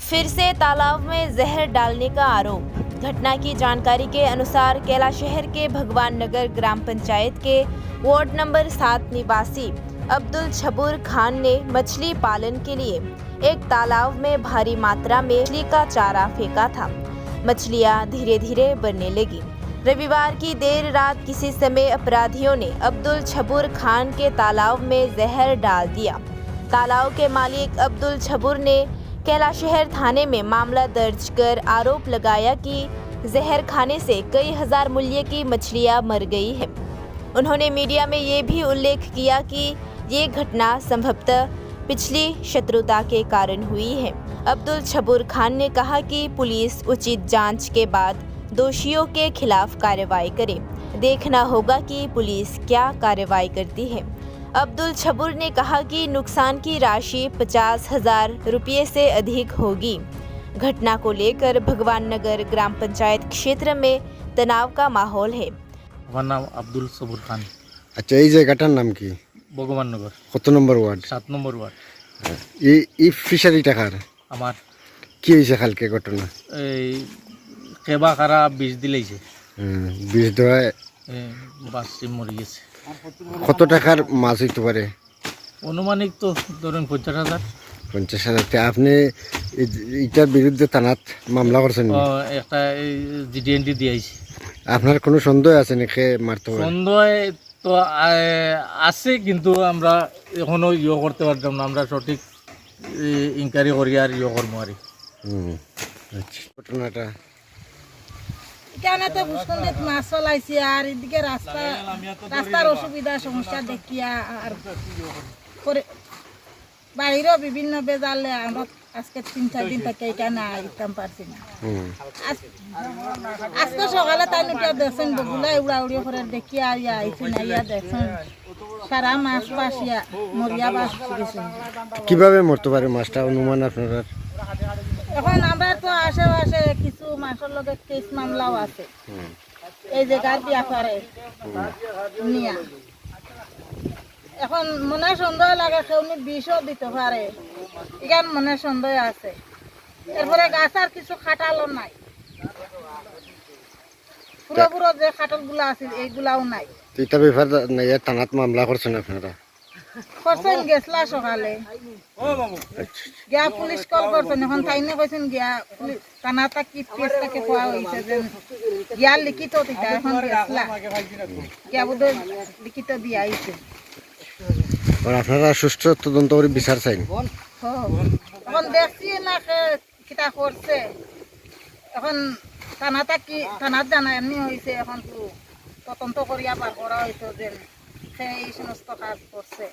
फिर से तालाब में जहर डालने का आरोप। घटना की जानकारी के अनुसार कैलाशहर के भगवान नगर ग्राम पंचायत के वार्ड नंबर 7 निवासी अब्दुल छबूर खान ने मछली पालन के लिए एक तालाब में भारी मात्रा में मछली का चारा फेंका था। मछलियां धीरे धीरे बढ़ने लगी। रविवार की देर रात किसी समय अपराधियों ने अब्दुल छबूर खान के तालाब में जहर डाल दिया। तालाब के मालिक अब्दुल छबूर ने कैलाशहर थाने में मामला दर्ज कर आरोप लगाया कि जहर खाने से कई हजार मूल्य की मछलियां मर गई है। उन्होंने मीडिया में ये भी उल्लेख किया कि ये घटना संभवतः पिछली शत्रुता के कारण हुई है। अब्दुल छबूर खान ने कहा कि पुलिस उचित जांच के बाद दोषियों के खिलाफ कार्रवाई करे। देखना होगा कि पुलिस क्या कार्रवाई करती है। अब्दुल छबूर ने कहा कि नुकसान की राशि 50,000 रुपये से अधिक होगी। घटना को लेकर भगवान नगर ग्राम पंचायत क्षेत्र में तनाव का माहौल है। আমার নাম আব্দুল সবুর খান। আচ্ছা, এই জায়গাটার নাম কি? ভগবান নগর, কত নম্বর ওয়ার্ড? 7 নম্বর ওয়ার্ড। এই ফিশারি টাকার আমার কি হয়েছে কালকে ঘটনা? এই কেবা খারা বিষ দিলেইছে, বিষ দেওয়া বাচ্চি মরে গেছে। কত টাকার মাছ হইতে পারে? অনুমানিক তো ধরেন 50,000। 50,000। আপনি এটার বিরুদ্ধে থানাত মামলা করছেন? একটা জিডিএনডি দিয়েছি। আপনার কোনো সন্দেহ আছে নাকি মারতে পারে? সন্দেহ তো আছে, কিন্তু আমরা এখনো করতে পারতাম না। আমরা সঠিক ইনকোয়ারি করি আর করবো আর। আচ্ছা, ঘটনাটা এখানে তো ভূস্খলিত মাছ চলাইছে আর এদিকে রাস্তার অসুবিধা সমস্যা দেখিয়া আর বাইরেও বিভিন্ন বেজালে আমরা আজকে 3-4 দিন থেকে এখানে আইতাম পারছি না। আজকে সকালে তাই নিয়ে দেখছেন বগুলা উড়াউড়ি করে দেখিয়া আইছি না, ইয়া দেখছেন সারা মাছ বাসিয়া মরিয়া বাস গেছে। কিভাবে মরতে পারে মাছটা অনুমান আপনার? এখন আমরা তো আশেপাশে কিছু মাছের লগে কেস মামলাও আছে, এই যে গার বিয়া করে নিয়া। এখন মনে সন্দেহ লাগে কেউ বিষও দিতে পারে, এখান মনে সন্দেহ আছে। এরপরে গাছ আর কিছু খাটালও নাই, পুরো পুরো যে খাটাল গুলা আছে এইগুলাও নাই। এটা ব্যাপার থানাত মামলা করছেন আপনারা? করছেন, গেছলা সকালে গিয়া পুলিশ কল করছেন। এখন তাই না কইছেন গিয়া থানাটা কি কেসটাকে কোয়া হয়েছে যে গিয়া লিখিত দিতা। এখন গেছলা গিয়া বোধ লিখিত দিয়া আইছে। আপনারা সুষ্ঠু তদন্ত করে বিচার চাইন? এখন দেখছি না কিতা করছে। এখন থানাটা কি থানাত জানা এমনি হয়েছে। এখন তো তদন্ত করিয়া বার করা হয়েছে যে সে এই সমস্ত কাজ করছে।